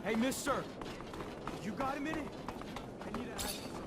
Hey, mister! You got a minute? I need to ask you something.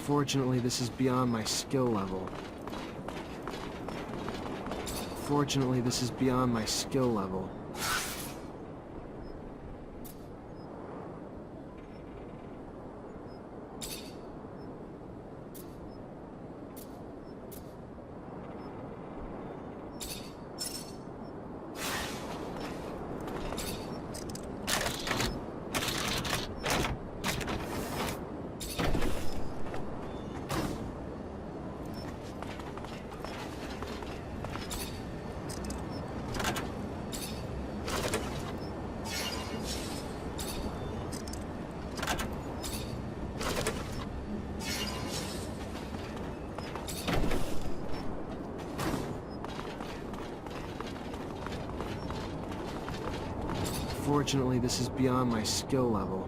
Fortunately, this is beyond my skill level. Fortunately, this is beyond my skill level. Fortunately, this is beyond my skill level.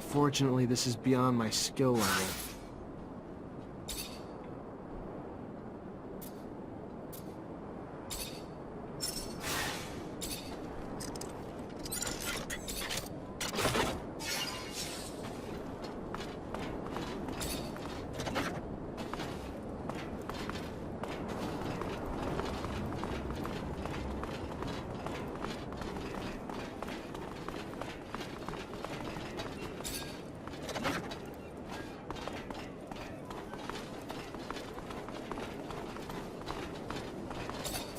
Fortunately, this is beyond my skill level.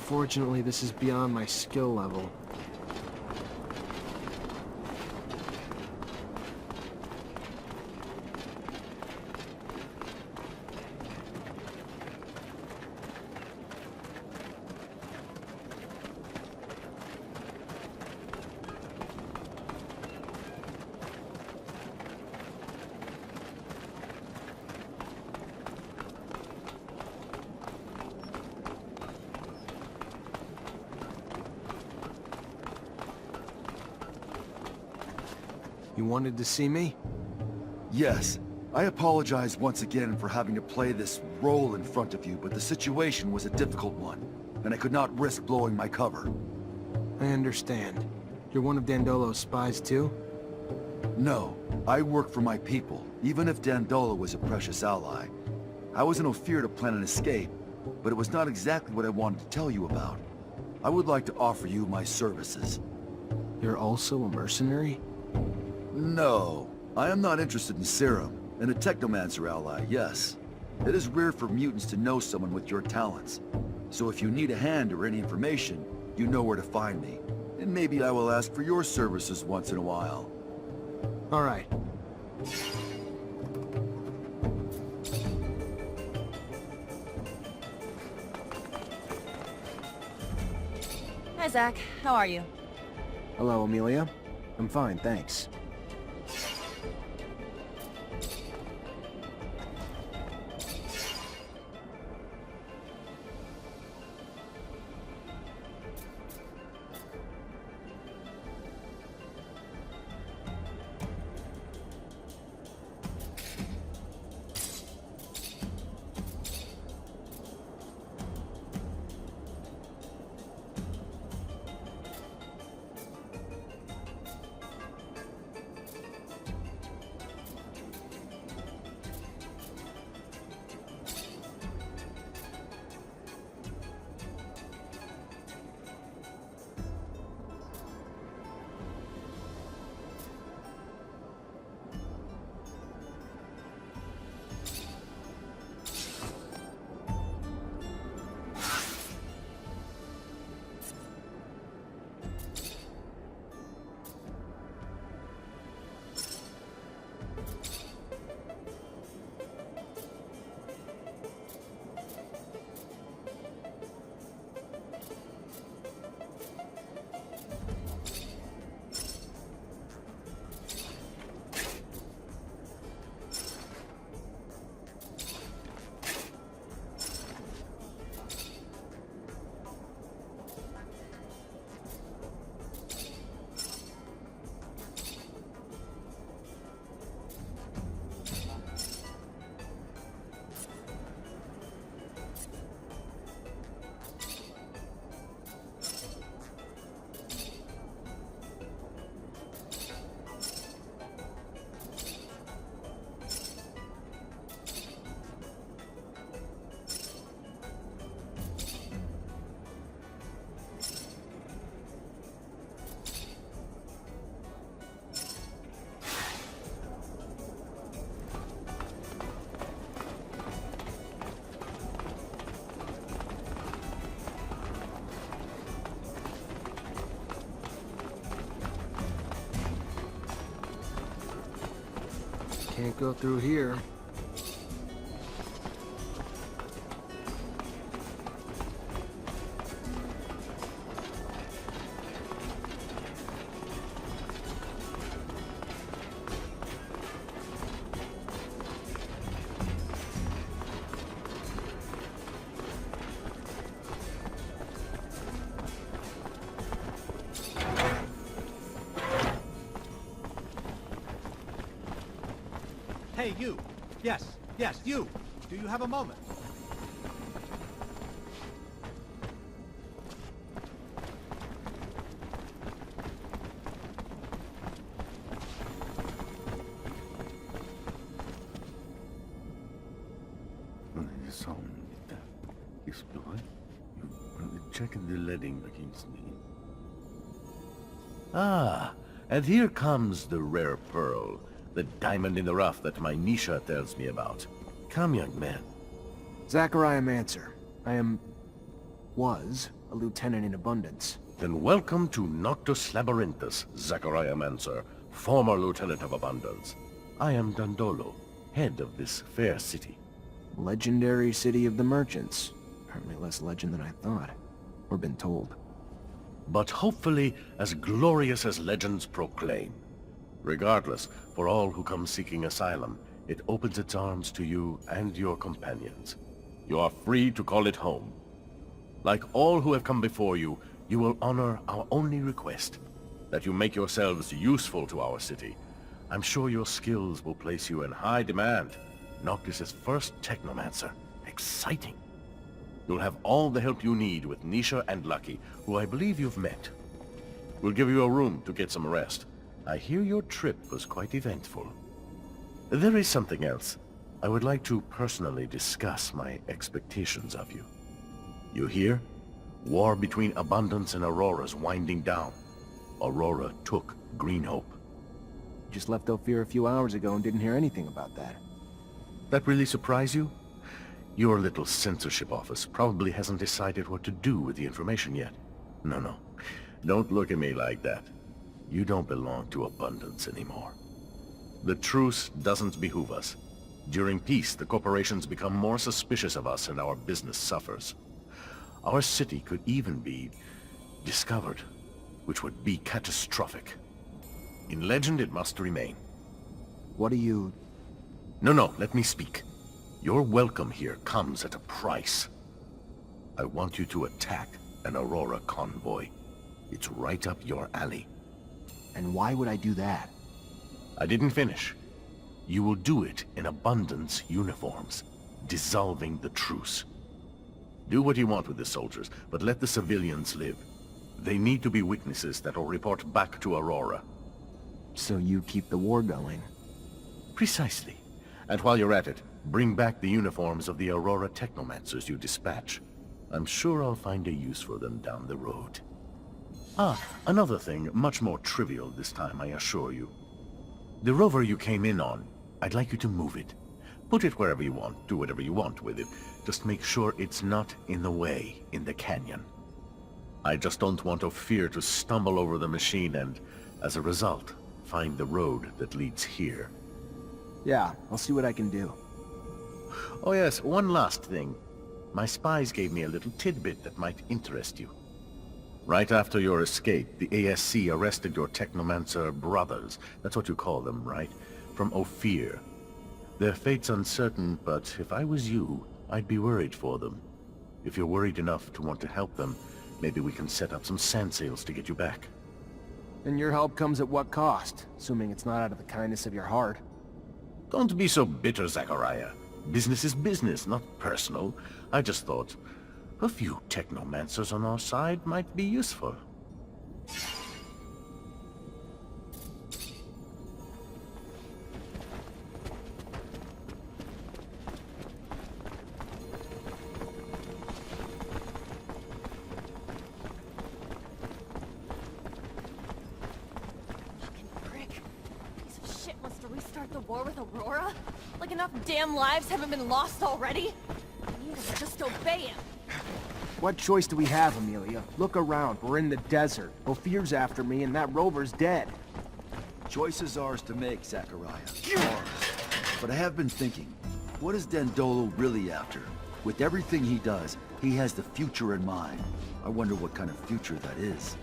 Fortunately, this is beyond my skill level. You wanted to see me? Yes. I apologize once again for having to play this role in front of you, but the situation was a difficult one, and I could not risk blowing my cover. I understand. You're one of Dandolo's spies too? No, I work for my people, even if Dandolo was a precious ally. I was in Ophir to plan an escape, but it was not exactly what I wanted to tell you about. I would like to offer you my services. You're also a mercenary? No, I am not interested in serum, and a Technomancer ally, yes. It is rare for mutants to know someone with your talents. So if you need a hand or any information, you know where to find me. And maybe I will ask for your services once in a while. All right. Hi, Zach. How are you? Hello, Amelia. I'm fine, thanks. Can't go through here. Hey, you! Yes, you! Do you have a moment? Checking the leading, Kingston. Ah, and here comes the rare pearl, the diamond in the rough that my Nisha tells me about. Come, young man. Mancer. Was a lieutenant in Abundance. Then welcome to Noctis Labyrinthus, Mancer, former lieutenant of Abundance. I am Dandolo, head of this fair city. Legendary city of the merchants. Apparently less legend than I thought. Or been told. But hopefully as glorious as legends proclaim. Regardless, for all who come seeking asylum, it opens its arms to you and your companions. You are free to call it home. Like all who have come before you, you will honor our only request, that you make yourselves useful to our city. I'm sure your skills will place you in high demand. Noctis' first Technomancer. Exciting. You'll have all the help you need with Nisha and Lucky, who I believe you've met. We'll give you a room to get some rest. I hear your trip was quite eventful. There is something else. I would like to personally discuss my expectations of you. You hear? War between Abundance and Aurora's winding down. Aurora took Green Hope. Just left Ophir a few hours ago and didn't hear anything about that. That really surprise you? Your little censorship office probably hasn't decided what to do with the information yet. No. Don't look at me like that. You don't belong to Abundance anymore. The truce doesn't behoove us. During peace, the corporations become more suspicious of us and our business suffers. Our city could even be discovered, which would be catastrophic. In legend, it must remain. What do you... No, let me speak. Your welcome here comes at a price. I want you to attack an Aurora convoy. It's right up your alley. And why would I do that? I didn't finish. You will do it in Abundance uniforms, dissolving the truce. Do what you want with the soldiers, but let the civilians live. They need to be witnesses that will report back to Aurora. So you keep the war going? Precisely. And while you're at it, bring back the uniforms of the Aurora Technomancers you dispatch. I'm sure I'll find a use for them down the road. Ah, another thing, much more trivial this time, I assure you. The rover you came in on, I'd like you to move it. Put it wherever you want, do whatever you want with it. Just make sure it's not in the way in the canyon. I just don't want Ophir to stumble over the machine and, as a result, find the road that leads here. Yeah, I'll see what I can do. Oh yes, one last thing. My spies gave me a little tidbit that might interest you. Right after your escape, the ASC arrested your Technomancer brothers. That's what you call them, right? From Ophir. Their fate's uncertain, but if I was you, I'd be worried for them. If you're worried enough to want to help them, maybe we can set up some sand sails to get you back. And your help comes at what cost? Assuming it's not out of the kindness of your heart. Don't be so bitter, Zachariah. Business is business, not personal. I just thought a few Technomancers on our side might be useful. War with Aurora? Like enough damn lives haven't been lost already? I need to just obey him. What choice do we have, Amelia? Look around, we're in the desert. Ophir's after me and that rover's dead. Choice is ours to make, Zachariah. Ours. But I have been thinking, what is Dandolo really after? With everything he does, he has the future in mind. I wonder what kind of future that is.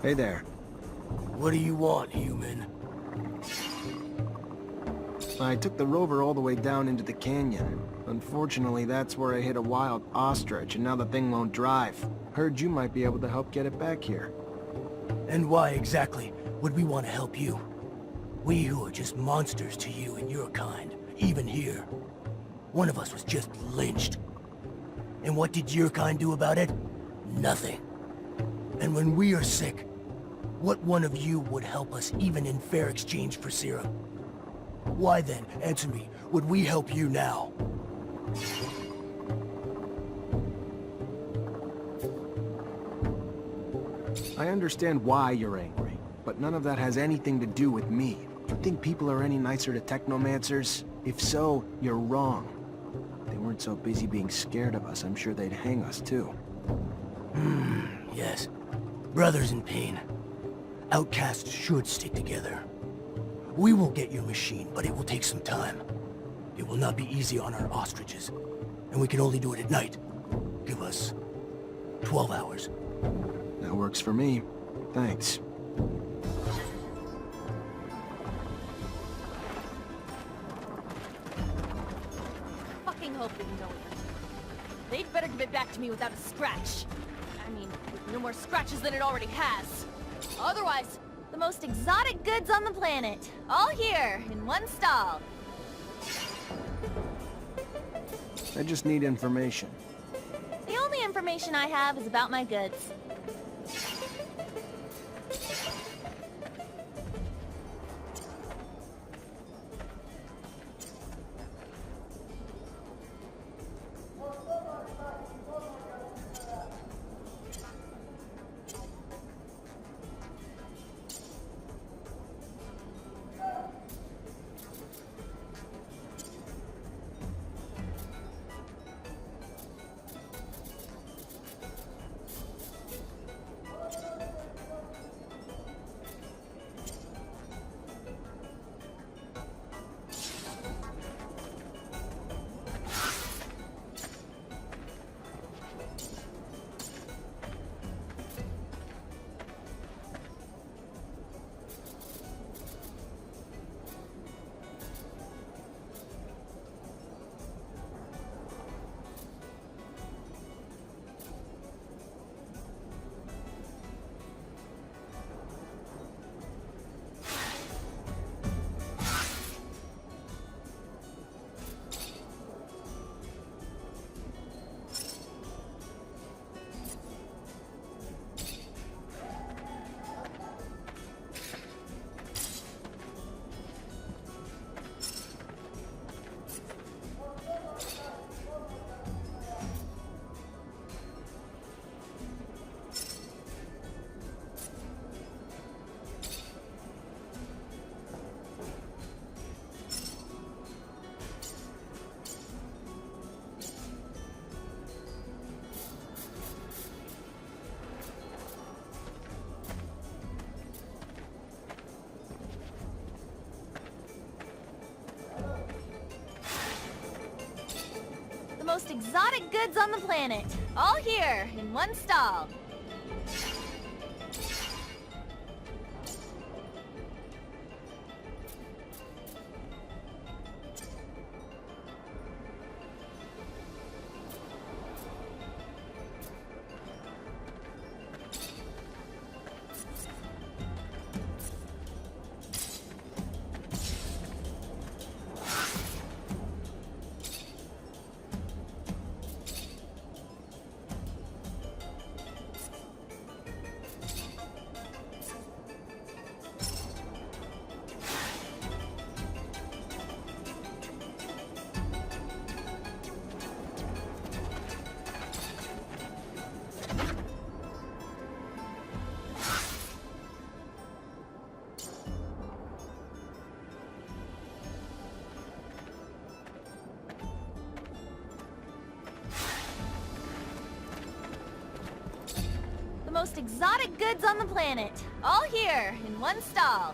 Hey there. What do you want, human? I took the rover all the way down into the canyon. Unfortunately, that's where I hit a wild ostrich, and now the thing won't drive. Heard you might be able to help get it back here. And why exactly would we want to help you? We who are just monsters to you and your kind, even here. One of us was just lynched. And what did your kind do about it? Nothing. And when we are sick, what one of you would help us even in fair exchange for serum? Why then, answer me, would we help you now? I understand why you're angry, but none of that has anything to do with me. Do you think people are any nicer to Technomancers? If so, you're wrong. If they weren't so busy being scared of us, I'm sure they'd hang us too. Yes. Brothers in pain. Outcasts should stick together. We will get your machine, but it will take some time. It will not be easy on our ostriches. And we can only do it at night. Give us 12 hours. That works for me. Thanks. Fucking hope we can go with it. They'd better give it back to me without a scratch. I mean, with no more scratches than it already has. Otherwise, the most exotic goods on the planet. All here, in one stall. I just need information. The only information I have is about my goods. The most exotic goods on the planet. All here, in one stall. most exotic goods on the planet. All here, in one stall.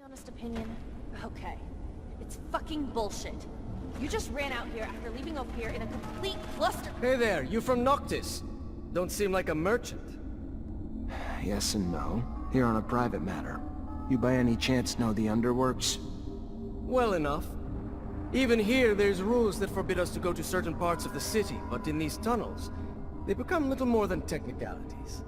Honest opinion? Okay. It's fucking bullshit. You just ran out here after leaving Ophir in a complete cluster. Hey there, you from Noctis? Don't seem like a merchant. Yes and no. Here on a private matter. You by any chance know the underworks? Well enough. Even here, there's rules that forbid us to go to certain parts of the city, but in these tunnels, they become little more than technicalities.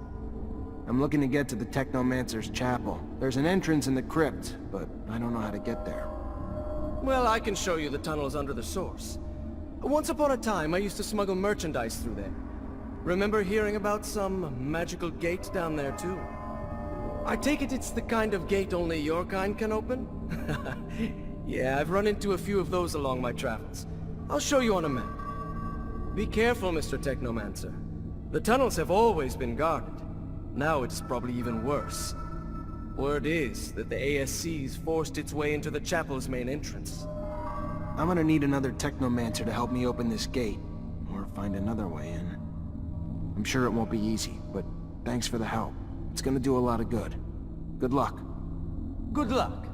I'm looking to get to the Technomancer's chapel. There's an entrance in the crypt, but I don't know how to get there. Well, I can show you the tunnels under the source. Once upon a time, I used to smuggle merchandise through there. Remember hearing about some magical gate down there too? I take it it's the kind of gate only your kind can open? Yeah, I've run into a few of those along my travels. I'll show you on a map. Be careful, Mr. Technomancer. The tunnels have always been guarded. Now it's probably even worse. Word is that the ASC's forced its way into the chapel's main entrance. I'm gonna need another Technomancer to help me open this gate, or find another way in. I'm sure it won't be easy, but thanks for the help. It's gonna do a lot of good. Good luck. Good luck.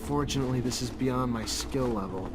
Fortunately, this is beyond my skill level.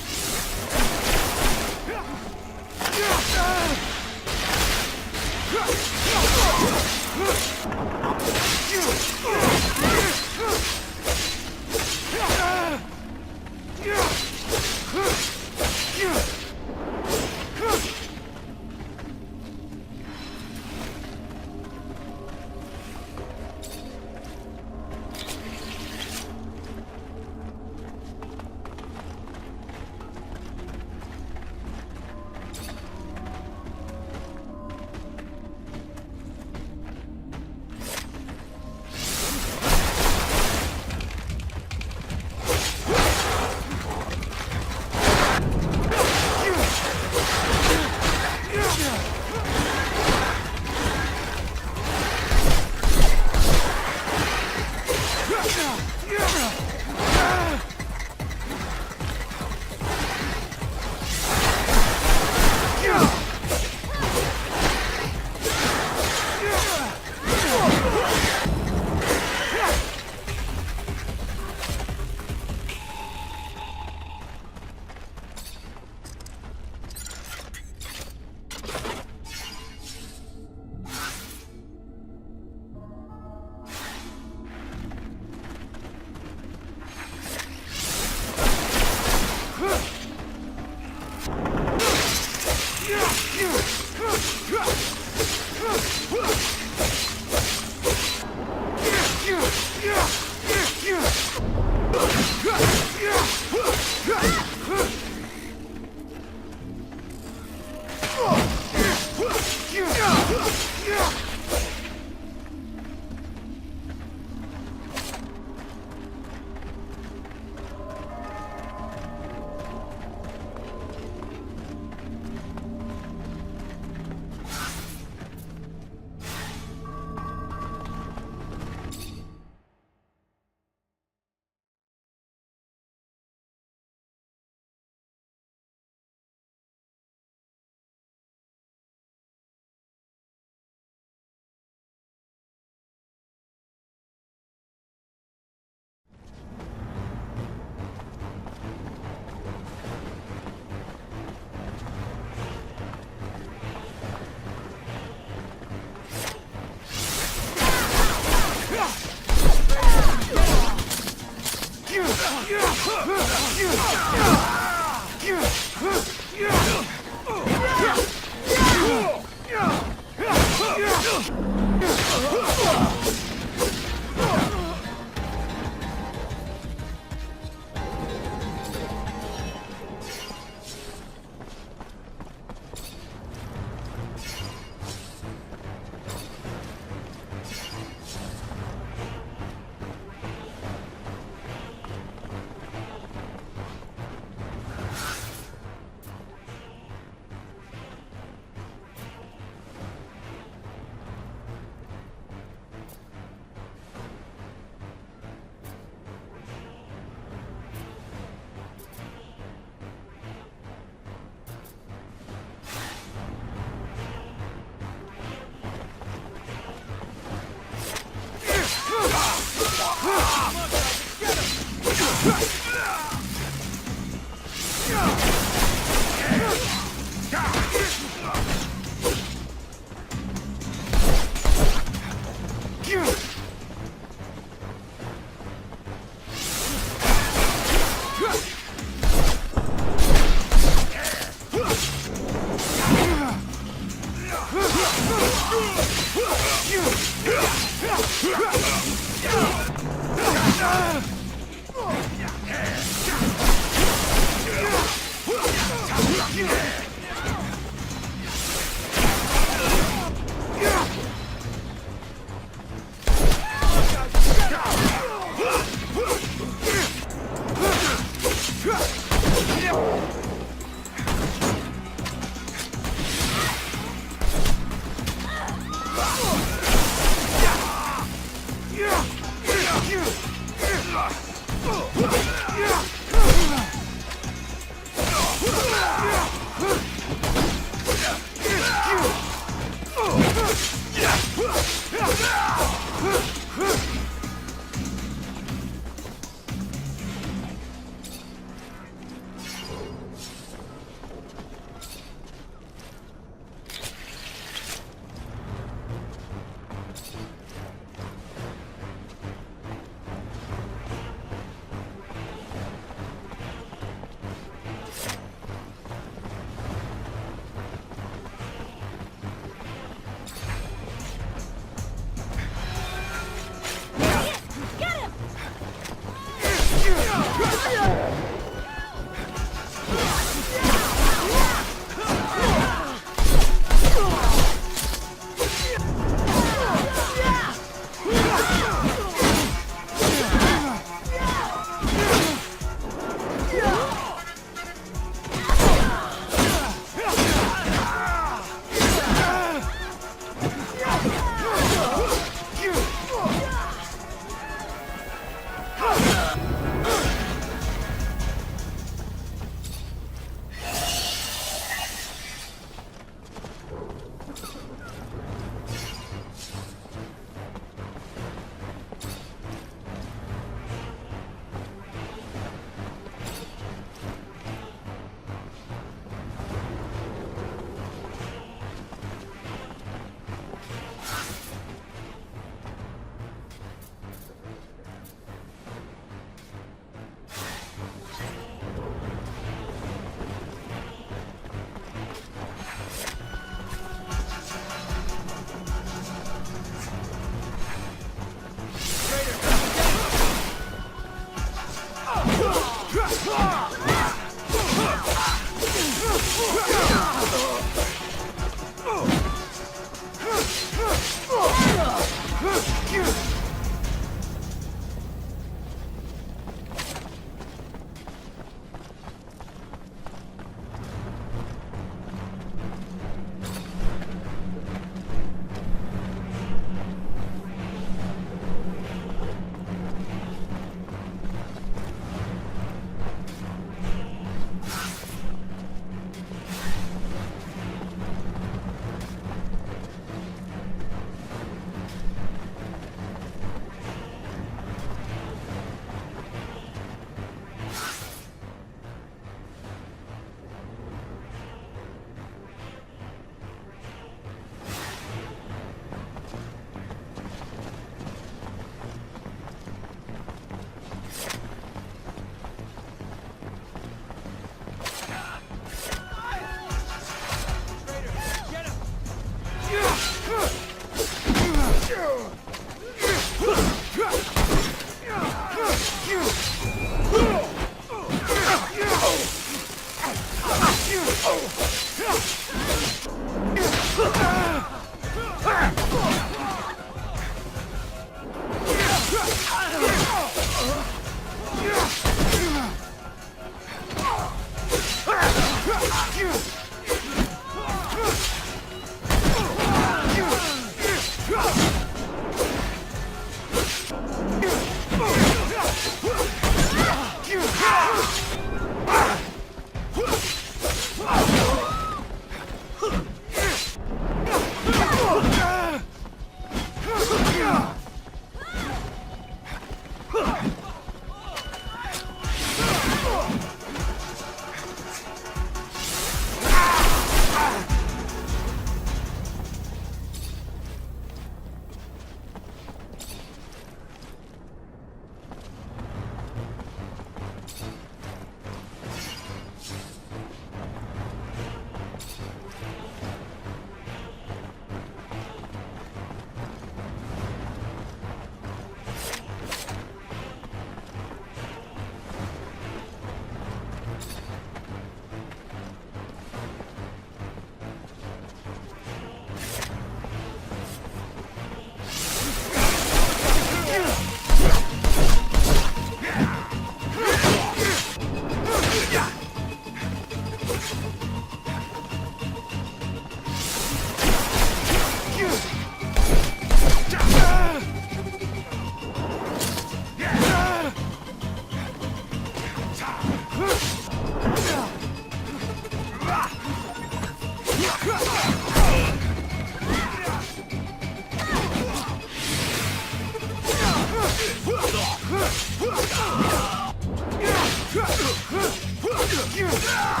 Yeah!